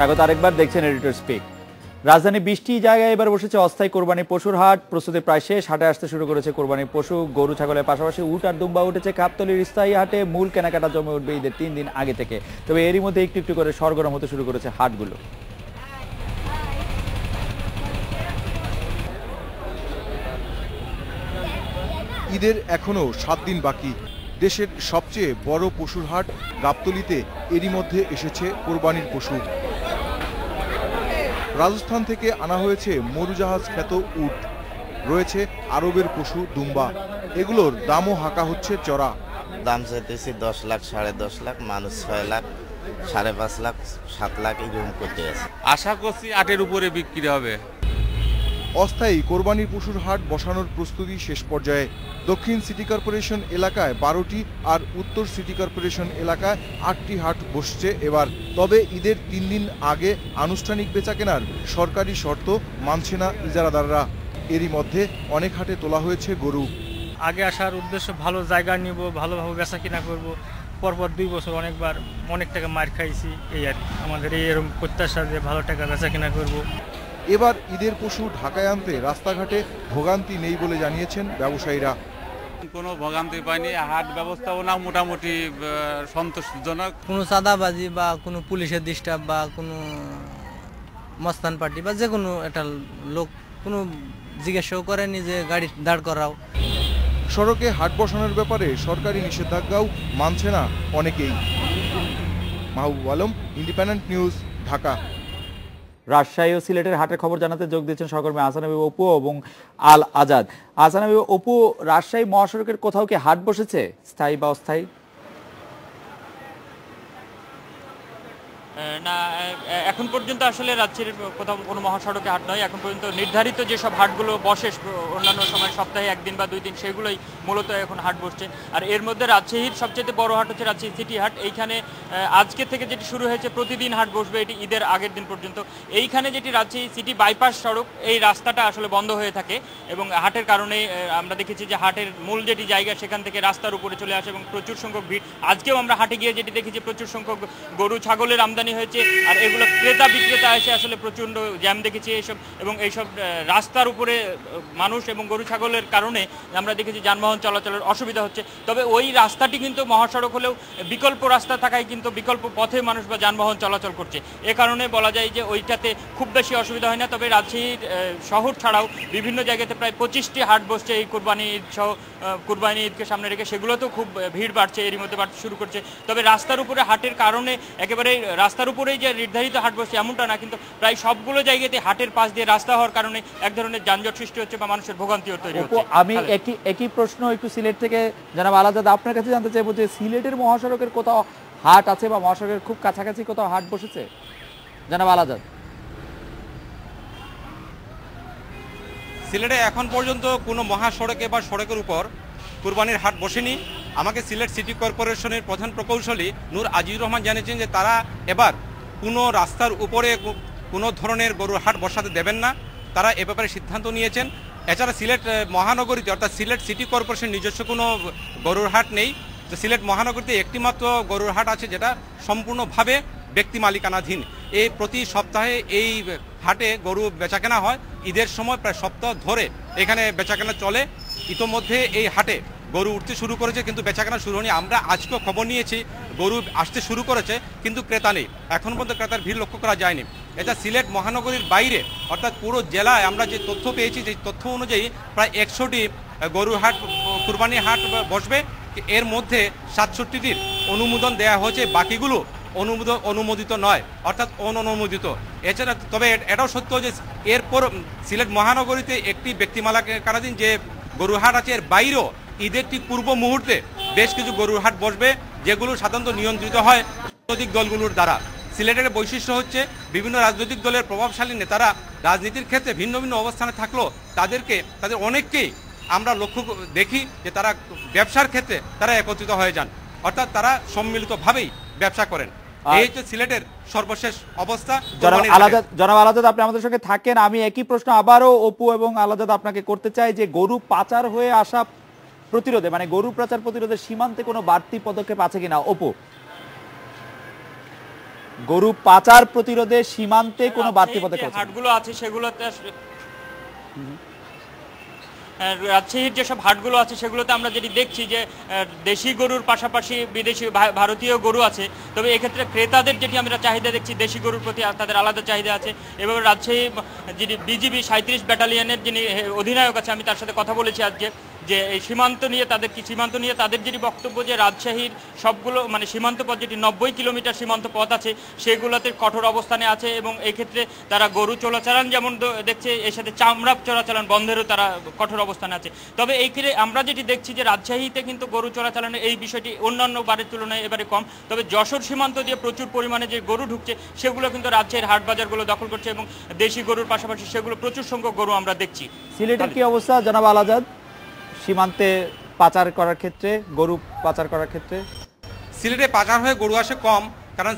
স্বাগত আরেকবার, দেখছেন এডিটর স্পিক। রাজধানী 20টি জায়গায় এবার বসেছে অস্থায়ী কোরবানি পশুর হাট। প্রস্তুতি প্রায় শেষ। হাটে আসতে শুরু করেছে কোরবানির পশু, গরু ছাগলের পাশাপাশি উট আর দুম্বা উঠেছে। গাবতলীর স্থায়ী হাটে মূল কেনাকাটা জমে উঠবে ঈদের 3 দিন আগে থেকে। তবে এরই মধ্যে একটু একটু করে সরগরম হতে শুরু করেছে হাটগুলো। ঈদের এখনো 7 দিন বাকি। দেশের সবচেয়ে বড় পশুর হাট গাবতলীতে এরই মধ্যে এসেছে কোরবানির পশু। রাজস্থান থেকে আনা হয়েছে মরুজাহাজ খ্যাত উট, রয়েছে আরবের পশু দুম্বা। এগুলোর দামও হাঁকা হচ্ছে চড়া। দাম চাইতেছি 10 লাখ, 10.5 লাখ, মানুষ 6 লাখ, 5.5 লাখ, 7 লাখ এরকম করতে আছে। আশা করছি 8-এর উপরে বিক্রি হবে। অস্থায়ী কোরবানির পশুর হাট বসানোর প্রস্তুতি শেষ পর্যায়ে। দক্ষিণ সিটি কর্পোরেশন এলাকায় 12টি আর উত্তর সিটি কর্পোরেশন এলাকায় 8টি হাট বসছে এবার। তবে ঈদের 3 দিন আগে আনুষ্ঠানিক বেচাকেনার সরকারি শর্ত মানছে না ইজারাদাররা। এরই মধ্যে অনেক হাটে তোলা হয়েছে গরু। আগে আসার উদ্দেশ্য ভালো জায়গা নিব, ভালোভাবে বেচা কিনা করব। পরপর 2 বছর অনেক টাকা মার খাইছি। এই আর আমাদের এরকম প্রত্যাশা যে ভালো টাকা বেচা কিনা করব। এবার ঈদের পশু ঢাকায় আনতে রাস্তাঘাটে ভোগান্তি নেই বলে জানিয়েছেন ব্যবসায়ীরা। কোনো ভোগান্তি পাইনি, হাট ব্যবস্থাপনা মোটামুটি সন্তোষজনক। কোনো চাঁদাবাজি বা কোনো পুলিশের ডিস্টার্ব বা কোনো মস্তান পার্টি বা যে কোনো একটা লোক কোনো জিজ্ঞাসাও করেনি যে গাড়ি দাঁড় করাও। সড়কে হাট বসানোর ব্যাপারে সরকারি নিষেধাজ্ঞাও মানছে না অনেকেই। Mahbub Alam, independent news, Dhaka. রাজশাহী ও সিলেটের হাটের খবর জানাতে যোগ দিচ্ছেন সহকর্মী আহসান হাবিব অপু এবং আল আজাদ। আহসান হাবিব অপু, রাজশাহী মহাসড়কের কোথাও কি হাট বসেছে, স্থায়ী বা অস্থায়ী? না, এখন পর্যন্ত আসলে রাজশাহীর কোথাও কোনো মহাসড়কে হাট নয়। এখন পর্যন্ত নির্ধারিত যেসব হাটগুলো বসে অন্যান্য সময় সপ্তাহে 1 দিন বা 2 দিন, সেগুলোই মূলত এখন হাট বসছে। আর এর মধ্যে রাজশাহীর সবচেয়ে বড় হাট হচ্ছে রাজশাহী সিটি হাট। এইখানে আজকে থেকে যেটি শুরু হয়েছে, প্রতিদিন হাট বসবে এটি ঈদের আগের দিন পর্যন্ত। এইখানে যেটি রাজশাহী সিটি বাইপাস সড়ক, এই রাস্তাটা আসলে বন্ধ হয়ে থাকে এবং হাটের কারণে আমরা দেখেছি যে হাটের মূল যেটি জায়গা সেখান থেকে রাস্তার উপরে চলে আসে এবং প্রচুর সংখ্যক ভিড়। আজকেও আমরা হাটে গিয়ে যেটি দেখেছি, প্রচুর সংখ্যক গরু ছাগলের আমদানি হয়েছে। আর এগুলো ক্রেতা বিক্রেতা এসে আসলে প্রচণ্ড জ্যাম দেখেছি এইসব, এবং এইসব রাস্তার উপরে মানুষ এবং গরু ছাগলের কারণে আমরা দেখেছি যানবাহন চলাচলের অসুবিধা হচ্ছে। তবে ওই রাস্তাটি কিন্তু মহাসড়ক হলেও বিকল্প রাস্তা থাকায় কিন্তু বিকল্প পথে মানুষ বা যানবাহন চলাচল করছে। এ কারণে বলা যায় যে ওইটাতে খুব বেশি অসুবিধা হয় না। তবে রাজশাহীর শহর ছাড়াও বিভিন্ন জায়গাতে প্রায় 25টি হাট বসছে এই কুরবানি ঈদ সহ। কুরবানি ঈদকে সামনে রেখে সেগুলোতেও খুব ভিড় বাড়ছে, এরই মধ্যে বাড়তে শুরু করছে। তবে রাস্তার উপরে হাটের কারণে একেবারে রাস্তার উপরেই যে নির্ধারিত হাট বসছে এমনটা না, কিন্তু প্রায় সবগুলো জায়গাতে হাটের পাশ দিয়ে রাস্তা হওয়ার কারণে এক ধরনের যানজট সৃষ্টি হচ্ছে বা মানুষের ভোগান্তিও তৈরি হচ্ছে। আমি একই প্রশ্ন একটু সিলেট থেকে জানাব আলাদা আপনার কাছে জানতে চাইবো যে সিলেটের মহাসড়কের কোথাও হাট আছে বা মহাসড়কের খুব কাছাকাছি কোথাও হাট বসেছে, জানাব আলাদা? সিলেটে এখন পর্যন্ত কোনো মহাসড়কে বা সড়কের উপর কুরবানির হাট বসেনি। আমাকে সিলেট সিটি কর্পোরেশনের প্রধান প্রকৌশলী নূর আজিজুর রহমান জানিয়েছেন যে তারা এবার কোনো রাস্তার উপরে কোনো ধরনের গরুর হাট বসাতে দেবেন না, তারা এ ব্যাপারে সিদ্ধান্ত নিয়েছেন। এছাড়া সিলেট মহানগরীতে অর্থাৎ সিলেট সিটি কর্পোরেশন নিজস্ব কোনো গরুর হাট নেই। তো সিলেট মহানগরীতে একটিমাত্র গরুর হাট আছে, যেটা সম্পূর্ণভাবে ব্যক্তি মালিকানাধীন। এই প্রতি সপ্তাহে এই হাটে গরু বেচাকেনা হয়। ঈদের সময় প্রায় সপ্তাহ ধরে এখানে বেচাকেনা চলে। ইতোমধ্যে এই হাটে গরু উঠতে শুরু করেছে, কিন্তু বেচাকেনা শুরু হয়নি। আমরা আজকেও খবর নিয়েছি গরু আসতে শুরু করেছে, কিন্তু ক্রেতা নেই। এখন পর্যন্ত ক্রেতার ভিড় লক্ষ্য করা যায়নি। এটা সিলেট মহানগরীর বাইরে অর্থাৎ পুরো জেলায় আমরা যে তথ্য পেয়েছি, যে তথ্য অনুযায়ী প্রায় 100টি গরু হাট কুরবানি হাট বসবে। এর মধ্যে 67টির অনুমোদন দেওয়া হয়েছে, বাকিগুলো অনুমোদিত নয়, অর্থাৎ অননুমোদিত। এছাড়া তবে এটাও সত্য যে এরপর সিলেট মহানগরীতে একটি ব্যক্তি মালিকানাধীন যে গরুর হাট আছে, এর বাইরেও ঈদের ঠিক পূর্ব মুহূর্তে বেশ কিছু গরুর হাট বসবে, যেগুলো সাধারণত নিয়ন্ত্রিত হয় রাজনৈতিক দলগুলোর দ্বারা। সিলেটের বৈশিষ্ট্য হচ্ছে বিভিন্ন রাজনৈতিক দলের প্রভাবশালী নেতারা রাজনীতির ক্ষেত্রে ভিন্ন ভিন্ন অবস্থানে থাকলেও তাদের অনেককেই আমরা লক্ষ্য দেখি যে তারা ব্যবসার ক্ষেত্রে তারা একত্রিত হয়ে যান, অর্থাৎ তারা সম্মিলিতভাবেই ব্যবসা করেন। এই হচ্ছে সিলেটের সর্বশেষ অবস্থা। জনাব আলাদাদ, আপনি আমাদের সঙ্গে থাকেন। আমি একই প্রশ্ন আবারও অপু এবং আলাদাদ আপনাকে করতে চাই যে গরু পাচার হয়ে আসা প্রতিরোধে, মানে গরু পাচার প্রতিরোধে সীমান্তে কোনো বাড়তি পদক্ষেপ আছে কিনা? অপু। গরু পাচার প্রতিরোধে সীমান্তে কোনো বাড়তি পদক্ষেপ হাটগুলো আছে সেগুলোতে রাজশাহীর যেসব হাটগুলো আছে সেগুলোতে আমরা যেটি দেখছি যে দেশি গরুর পাশাপাশি বিদেশি ভারতীয় গরু আছে। তবে এক্ষেত্রে ক্রেতাদের যেটি আমরা চাহিদা দেখছি দেশি গরুর প্রতি তাদের আলাদা চাহিদা আছে। এভাবে রাজশাহী যিনি বিজিবি 37 ব্যাটালিয়নের যিনি অধিনায়ক আছে, আমি তার সাথে কথা বলেছি আজকে, যে এই সীমান্ত নিয়ে তাদের যেটি বক্তব্য যে রাজশাহীর সবগুলো মানে সীমান্ত পথ যেটি 90 কিলোমিটার সীমান্ত পথ আছে সেগুলোতে কঠোর অবস্থানে আছে এবং এক্ষেত্রে তারা গরু চোরাচালান যেমন দেখছে এর সাথে চামড়া চোরাচালান বন্ধেরও তারা কঠোর অবস্থানে আছে। তবে এই ক্ষেত্রে আমরা যেটি দেখছি যে রাজশাহীতে কিন্তু গরু চোরাচালানের এই বিষয়টি অন্যান্য বারের তুলনায় এবারে কম। তবে যশোর সীমান্ত দিয়ে প্রচুর পরিমাণে যে গরু ঢুকছে সেগুলো কিন্তু রাজশাহীর হাট বাজারগুলো দখল করছে এবং দেশি গরুর পাশাপাশি সেগুলো প্রচুর সংখ্যক গরু আমরা দেখছি। সিলেটের কি অবস্থা জনাব আল আজাদ সীমান্তে পাচার করার ক্ষেত্রে, গরু পাচার করার ক্ষেত্রে? সিলেটে পাচার হয়ে গরু আসে কম, কারণ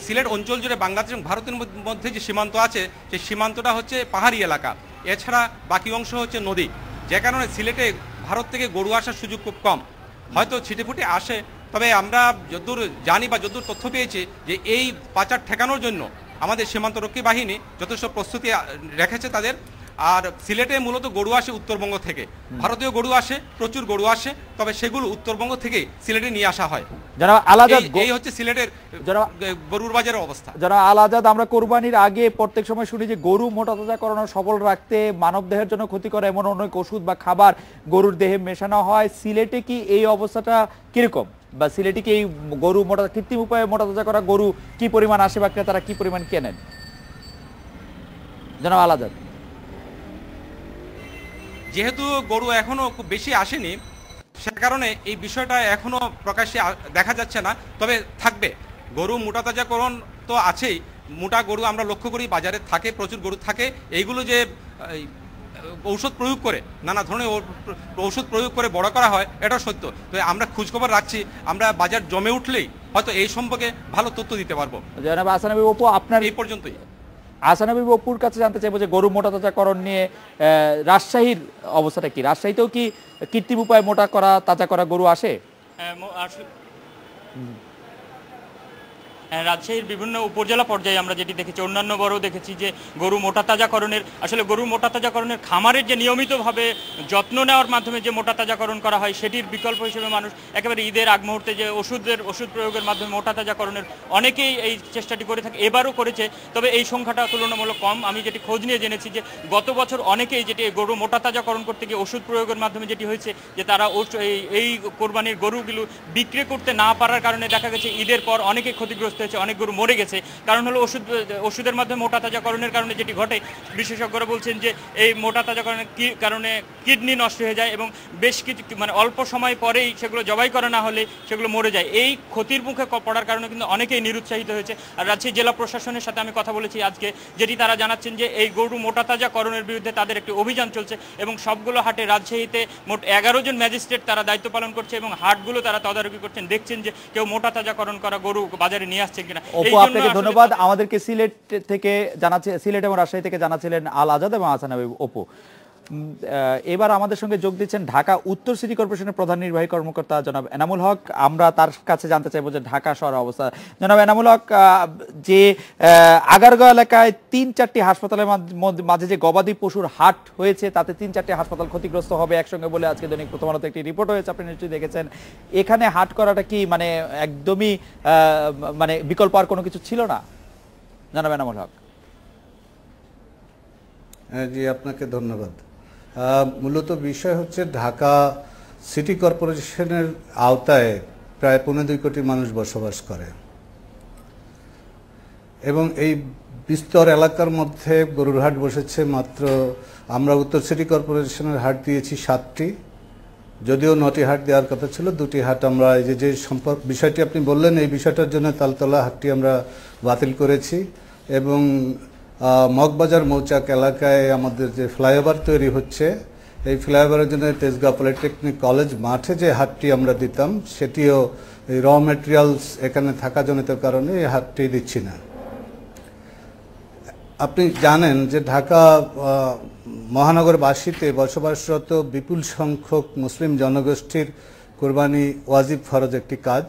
সিলেট অঞ্চল জুড়ে বাংলাদেশ এবং ভারতের মধ্যে যে সীমান্ত আছে সেই সীমান্তটা হচ্ছে পাহাড়ি এলাকা, এছাড়া বাকি অংশ হচ্ছে নদী, যে কারণে সিলেটে ভারত থেকে গরু আসার সুযোগ খুব কম। হয়তো ছিটেফুটে আসে, তবে আমরা যতদূর জানি বা যতদূর তথ্য পেয়েছি যে এই পাচার ঠেকানোর জন্য আমাদের সীমান্তরক্ষী বাহিনী যথেষ্ট প্রস্তুতি রেখেছে তাদের। আর সিলেটে মূলত গরু আসে উত্তরবঙ্গ থেকে, ভারতীয় গরু আসে, প্রচুর গরু আসে, তবে সেগুলো উত্তরবঙ্গ থেকে সিলেটে নিয়ে আসা হয়। এই হচ্ছে সিলেটের গরুর বাজারের অবস্থা। যারা আল আজাদ, আমরা কোরবানির আগে প্রত্যেক সময় শুনি যে গরু মোটাতাজাকরণ সবল রাখতে মানব দেহের জন্য ক্ষতিকর এমন অনেক ওষুধ বা খাবার গরুর দেহে মেশানো হয়। সিলেটে কি এই অবস্থাটা কিরকম, বা সিলেটে কি এই গরু কৃত্রিম উপায়ে মোটাতাজা করা গরু কি পরিমাণ আসে বা ক্রেতারা কি পরিমাণ কেনেন? জনাব আল আজাদ। যেহেতু গরু এখনো খুব বেশি আসেনি, সে কারণে এই বিষয়টা এখনো প্রকাশ্যে দেখা যাচ্ছে না, তবে থাকবে। গরু মোটাতাজাকরণ তো আছেই, মোটা গরু আমরা লক্ষ্য করি বাজারে থাকে, প্রচুর গরু থাকে। এইগুলো যে ঔষধ প্রয়োগ করে, নানা ধরনের ঔষধ প্রয়োগ করে বড় করা হয়, এটা সত্য। তো আমরা খোঁজখবর রাখছি, আমরা বাজার জমে উঠলেই হয়তো এই সম্পর্কে ভালো তথ্য দিতে পারবো। জনাব আহসান হাবিব অপু, আপনার এই পর্যন্তই। আহসান হাবিব অপুর কাছে জানতে চাইবো যে গরু মোটাতাজাকরণ নিয়ে রাজশাহীর অবস্থাটা কি? রাজশাহীতেও কি কৃত্রিম উপায়ে মোটা করা তাজা করা গরু আসে? রাজশাহীর বিভিন্ন উপজেলা পর্যায়ে আমরা যেটি দেখেছি, অন্যান্য বড়ও দেখেছি যে গরু মোটাতাজাকরণের আসলে গরু মোটাতাজাকরণের খামারের যে নিয়মিতভাবে যত্ন নেওয়ার মাধ্যমে যে মোটাতাজাকরণ করা হয় সেটির বিকল্প হিসেবে মানুষ একেবারে ঈদের আগ মুহূর্তে যে ওষুধ প্রয়োগের মাধ্যমে মোটাতাজাকরণের অনেকেই এই চেষ্টাটি করে থাকে, এবারও করেছে। তবে এই সংখ্যাটা তুলনামূলক কম। আমি যেটি খোঁজ নিয়ে জেনেছি যে গত বছর অনেকেই যেটি গরু মোটাতাজাকরণ করতে গিয়ে ওষুধ প্রয়োগের মাধ্যমে যেটি হয়েছে যে তারা এই কোরবানির গরুগুলো বিক্রি করতে না পারার কারণে দেখা গেছে ঈদের পর অনেকেই ক্ষতিগ্রস্ত হয়েছে, অনেক গরু মরে গেছে। কারণ হলো ওষুধের মাধ্যমে মোটাতাজাকরণের কারণে যেটি ঘটে, বিশেষজ্ঞরা বলছেন যে এই মোটাতাজাকরণের কারণে কিডনি নষ্ট হয়ে যায় এবং বেশ কিছু মানে অল্প সময় পরেই সেগুলো জবাই করা না হলে সেগুলো মরে যায়। এই ক্ষতির মুখে পড়ার কারণে কিন্তু অনেকেই নিরুৎসাহিত হয়েছে। আর রাজশাহী জেলা প্রশাসনের সাথে আমি কথা বলেছি আজকে, যেটি তারা জানাচ্ছেন যে এই গরু মোটাতাজাকরণের বিরুদ্ধে তাদের একটি অভিযান চলছে এবং সবগুলো হাটে রাজশাহীতে মোট 11 জন ম্যাজিস্ট্রেট তারা দায়িত্ব পালন করছে এবং হাটগুলো তারা তদারকি করছেন, দেখছেন যে কেউ মোটাতাজাকরণ করা গরু বাজারে নিয়ে আসছে কিনা। অপু, আপনাকে ধন্যবাদ। আমাদেরকে সিলেট থেকে জানাচ্ছে, সিলেট এবং রাজশাহী থেকে জানাচ্ছিলেন আল আজাদ এবং আহসান হাবিব অপু। এবার আমাদের সঙ্গে যোগ দিচ্ছেন ঢাকা উত্তর সিটি কর্পোরেশনের প্রধান নির্বাহী কর্মকর্তা জনাব এনামুল হক। আমরা তার কাছে জানতে চাইবো যে ঢাকা শহরের অবস্থা। জনাব এনামুল হক, যে আগারগাঁও এলাকায় 3-4টি হাসপাতালের মাঝে যে গবাদি পশুর হাট হয়েছে তাতে 3-4টি হাসপাতাল ক্ষতিগ্রস্ত হবে একসঙ্গে বলে আজকে দৈনিক প্রথম আলোতে একটি রিপোর্ট হয়েছে, আপনি নিশ্চয়ই দেখেছেন। এখানে হাট করাটা কি মানে একদমই মানে বিকল্প আর কোনো কিছু ছিল না? জনাব এনামুল হক। জি, আপনাকে ধন্যবাদ। মূলত বিষয় হচ্ছে ঢাকা সিটি কর্পোরেশনের আওতায় প্রায় 2.25 কোটি মানুষ বসবাস করে এবং এই বিস্তর এলাকার মধ্যে গরুর হাট বসেছে মাত্র, আমরা উত্তর সিটি কর্পোরেশনের হাট দিয়েছি 7টি, যদিও 9টি হাট দেওয়ার কথা ছিল। 2টি হাট আমরা এই যে বিষয়টি আপনি বললেন এই বিষয়টার জন্য তালতলা হাটটি আমরা বাতিল করেছি এবং মগবাজার মৌচাক এলাকায় আমাদের যে ফ্লাইওভার তৈরি হচ্ছে এই ফ্লাইওভারের জন্য তেজগাঁও পলিটেকনিক কলেজ মাঠে যে হাটটি আমরা দিতাম সেটিও এই র ম্যাটেরিয়ালস এখানে থাকাজনিত কারণে এই হাটটি দিচ্ছি না। আপনি জানেন যে ঢাকা মহানগরবাসীতে বসবাসরত বিপুল সংখ্যক মুসলিম জনগোষ্ঠীর কোরবানি ওয়াজিব ফরজ একটি কাজ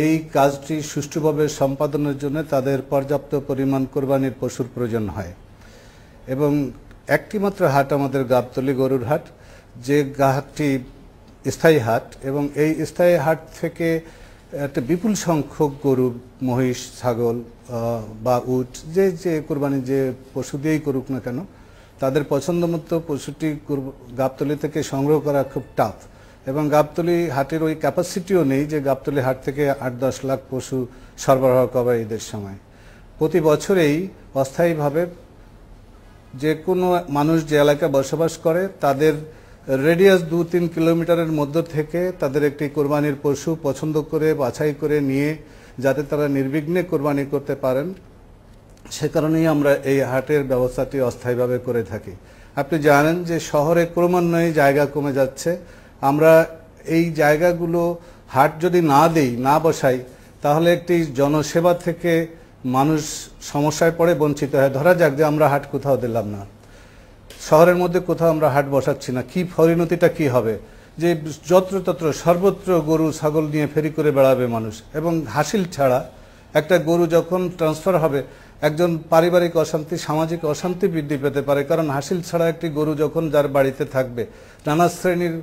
এই কাজটি সুষ্ঠুভাবে সম্পাদনের জন্য তাদের পর্যাপ্ত পরিমাণ কোরবানির পশুর প্রয়োজন হয়। এবং একটি মাত্র হাট আমাদের গাবতলী গরুর হাট, যে হাটটি স্থায়ী হাট, এবং এই স্থায়ী হাট থেকে একটা বিপুল সংখ্যক গরু, মহিষ, ছাগল বা উট, যে কোরবানি যে পশু দিয়েই করুক না কেন, তাদের পছন্দ মতো পশুটি গাবতলী থেকে সংগ্রহ করা খুব টাফ। এবং গাবতলী হাটের ওই ক্যাপাসিটিও নেই যে গাবতলী হাট থেকে 8-10 লাখ পশু সরবরাহ করা ঈদের সময়। প্রতি বছরেই অস্থায়ীভাবে যে কোনো মানুষ যে এলাকায় বসবাস করে তাদের রেডিয়াস 2-3 কিলোমিটারের মধ্য থেকে তাদের একটি কোরবানির পশু পছন্দ করে বাছাই করে নিয়ে যাতে তারা নির্বিঘ্নে কোরবানি করতে পারেন, সে কারণেই আমরা এই হাটের ব্যবস্থাটি অস্থায়ীভাবে করে থাকি। আপনি জানেন যে শহরে ক্রমান্বয়ে জায়গা কমে যাচ্ছে। আমরা এই জায়গাগুলো হাট যদি না দেই, না বসাই, তাহলে একটি জনসেবা থেকে মানুষ সমস্যায় পড়ে, বঞ্চিত হয়। ধরা যাক যে আমরা হাট কোথাও দিলাম না, শহরের মধ্যে কোথাও আমরা হাট বসাচ্ছি না, কি পরিণতিটা কি হবে? যে যত্রতত্র সর্বত্র গরু ছাগল নিয়ে ফেরি করে বেড়াবে মানুষ। এবং হাসিল ছাড়া একটা গরু যখন ট্রান্সফার হবে, একজন পারিবারিক অশান্তি, সামাজিক অশান্তি বৃদ্ধি পেতে পারে। কারণ হাসিল ছাড়া একটি গরু যখন যার বাড়িতে থাকবে, নানা শ্রেণীর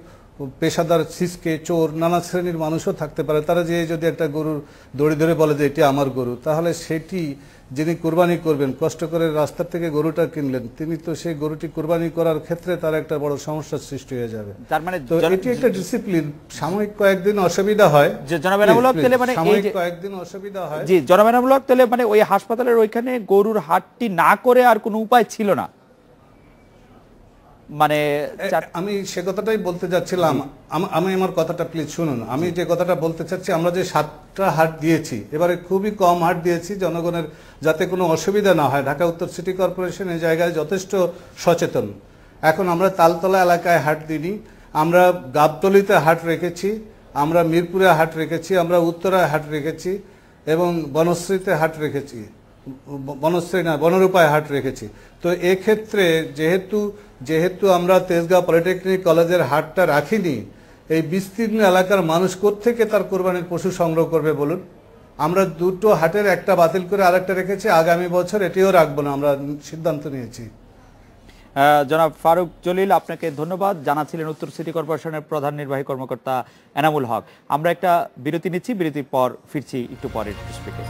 পেশাদার, ছিচকে, চোর, নানা শ্রেণীর মানুষও থাকতে পারে। তারা যে যদি একটা গরুর দড়ি ধরে বলে যে এটি আমার গরু, তাহলে সেটি যিনি কোরবানি করবেন, কষ্ট করে রাস্তা থেকে গরুটা কিনলেন, তিনি তো সেই গরুটি কোরবানি করার ক্ষেত্রে তার একটা বড় সমস্যার সৃষ্টি হয়ে যাবে। তার মানে তো এটি একটা ডিসিপ্লিন। সাময়িক কয়েকদিন অসুবিধা হয়, যে জনাব এনামুল হক, তাহলে মানে সাময়িক কয়েকদিন অসুবিধা হয়। জি জনাব এনামুল হক, তাহলে মানে ওই হাসপাতালের ওইখানে গরুর হাটটি না করে আর কোনো উপায় ছিল না? মানে আমি সে কথাটাই বলতে যাচ্ছিলাম। আমি আমার কথাটা প্লিজ শুনুন। আমি যে কথাটা বলতে চাচ্ছি, আমরা যে 7টা হাট দিয়েছি, এবারে খুবই কম হাট দিয়েছি জনগণের যাতে কোনো অসুবিধা না হয়। ঢাকা উত্তর সিটি কর্পোরেশন এই জায়গায় যথেষ্ট সচেতন। এখন আমরা তালতলা এলাকায় হাট দিইনি, আমরা গাবতলীতে হাট রেখেছি, আমরা মিরপুরে হাট রেখেছি, আমরা উত্তরায় হাট রেখেছি, এবং বনশ্রীতে হাট রেখেছি, বনশ্রী না বনরূপায় হাট রেখেছি। তো এক্ষেত্রে যেহেতু আমরা তেজগাঁও পলিটেকনিক কলেজের হাটটা রাখিনি, এই বিস্তীর্ণ এলাকার মানুষ কোত্থেকে তার কোরবানির পশু সংগ্রহ করবে বলুন? আমরা দুটো হাটের একটা বাতিল করে আরেকটা রেখেছি, আগামী বছর এটিও রাখবো না, আমরা সিদ্ধান্ত নিয়েছি। জনাব ফারুক জলিল, আপনাকে ধন্যবাদ জানাচ্ছিলেন উত্তর সিটি কর্পোরেশনের প্রধান নির্বাহী কর্মকর্তা এনামুল হক। আমরা একটা বিরতি নিচ্ছি, বিরতির পর ফিরছি একটু পরের স্পিকে।